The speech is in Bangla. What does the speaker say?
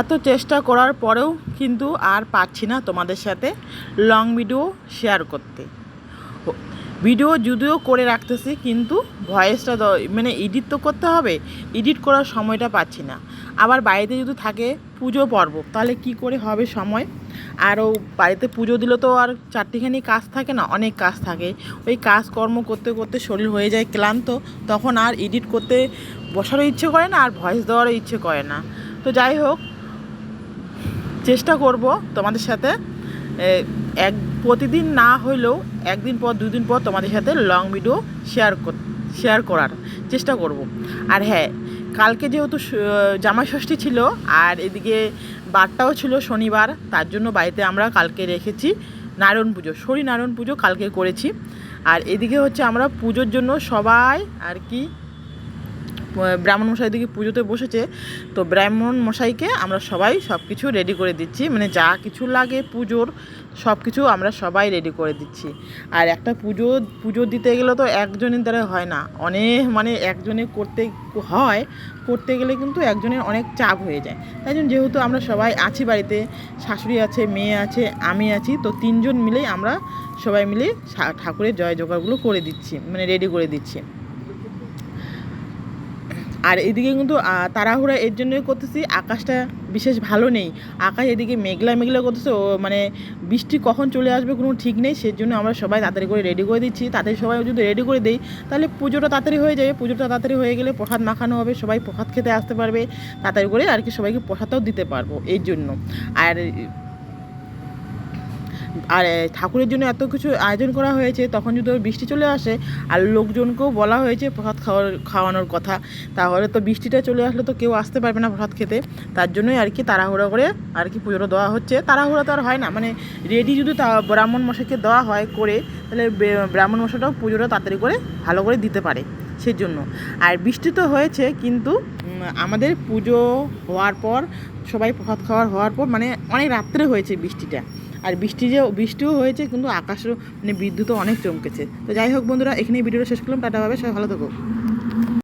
এত চেষ্টা করার পরেও কিন্তু আর পারছি না তোমাদের সাথে লং ভিডিও শেয়ার করতে। ভিডিও যদিও করে রাখতেছি, কিন্তু ভয়েসটা মানে এডিট তো করতে হবে, এডিট করার সময়টা পাচ্ছি না। আবার বাড়িতে যদি থাকে পুজো পর্ব, তাহলে কি করে হবে সময়। আরও বাড়িতে পুজো দিলে তো আর চারটিখানি কাজ থাকে না, অনেক কাজ থাকে। ওই কাজকর্ম করতে করতে শরীর হয়ে যায় ক্লান্ত, তখন আর এডিট করতে বসারও ইচ্ছে করে না, আর ভয়েস দেওয়ারও ইচ্ছে করে না। তো যাই হোক, চেষ্টা করব তোমাদের সাথে প্রতিদিন না হলেও একদিন পর দুদিন পর তোমাদের সাথে লং ভিডিও শেয়ার করার চেষ্টা করব। আর হ্যাঁ, কালকে যেহেতু জামাই ষষ্ঠী ছিল, আর এদিকে বারটাও ছিল শনিবার, তার জন্য বাড়িতে আমরা কালকে রেখেছি নারায়ণ পুজো, নারায়ণ পুজো কালকে করেছি। আর এদিকে হচ্ছে আমরা পুজোর জন্য সবাই আর কি ব্রাহ্মণ মশাই দিকে পুজোতে বসেছে, তো ব্রাহ্মণ মশাইকে আমরা সবাই সব কিছু রেডি করে দিচ্ছি, মানে যা কিছু লাগে পুজোর সব কিছু আমরা সবাই রেডি করে দিচ্ছি। আর একটা পুজো দিতে গেলে তো একজনের দ্বারা হয় না, মানে একজনে করতে গেলে কিন্তু একজনের অনেক চাপ হয়ে যায়। তাই জন্য যেহেতু আমরা সবাই আছি বাড়িতে, শাশুড়ি আছে, মেয়ে আছে, আমি আছি, তো তিনজন মিলেই আমরা সবাই মিলে ঠাকুরের জয় জোগাড়গুলো করে দিচ্ছি, মানে রেডি করে দিচ্ছি। আর এদিকে কিন্তু তাড়াহুড়া এর জন্যই করতেছি, আকাশটা বিশেষ ভালো নেই, আকাশ এদিকে মেঘলা মেঘলা করতেছে, মানে বৃষ্টি কখন চলে আসবে কোনো ঠিক নেই। সেজন্য আমরা সবাই তাড়াতাড়ি করে রেডি করে দিচ্ছি। তাড়াতাড়ি সবাই যদি রেডি করে দিই, তাহলে পুজোটা তাড়াতাড়ি হয়ে যাবে। পুজোটা তাড়াতাড়ি হয়ে গেলে প্রসাদ মাখানো হবে, সবাই প্রসাদ খেতে আসতে পারবে তাড়াতাড়ি করে, আর কি সবাইকে প্রসাদটাও দিতে পারবো এই জন্য। আর ঠাকুরের জন্য এত কিছু আয়োজন করা হয়েছে, তখন যদি বৃষ্টি চলে আসে, আর লোকজনকেও বলা হয়েছে প্রসাদ খাওয়ানোর কথা, তাহলে তো বৃষ্টিটা চলে আসলে তো কেউ আসতে পারবে না প্রসাদ খেতে। তার জন্যই আর কি তাড়াহুড়া করে আর কি পুজোটা দেওয়া হচ্ছে। তাড়াহুড়া তো আর হয় না, মানে রেডি যদি ব্রাহ্মণ মশাইকে দেওয়া হয় করে, তাহলে ব্রাহ্মণ মশাইটাও পুজোটা তাড়াতাড়ি করে ভালো করে দিতে পারে, সেই জন্য। আর বৃষ্টি তো হয়েছে, কিন্তু আমাদের পুজো হওয়ার পর সবাই প্রসাদ হওয়ার পর মানে অনেক রাত্রে হয়েছে বৃষ্টিটা। আর বৃষ্টিও হয়েছে, কিন্তু আকাশও মানে বিদ্যুৎও অনেক চমকেছে। তো যাই হোক বন্ধুরা, এখানেই ভিডিওটা শেষ করলাম। টাটা, ভাবে সবাই ভালো থাকো।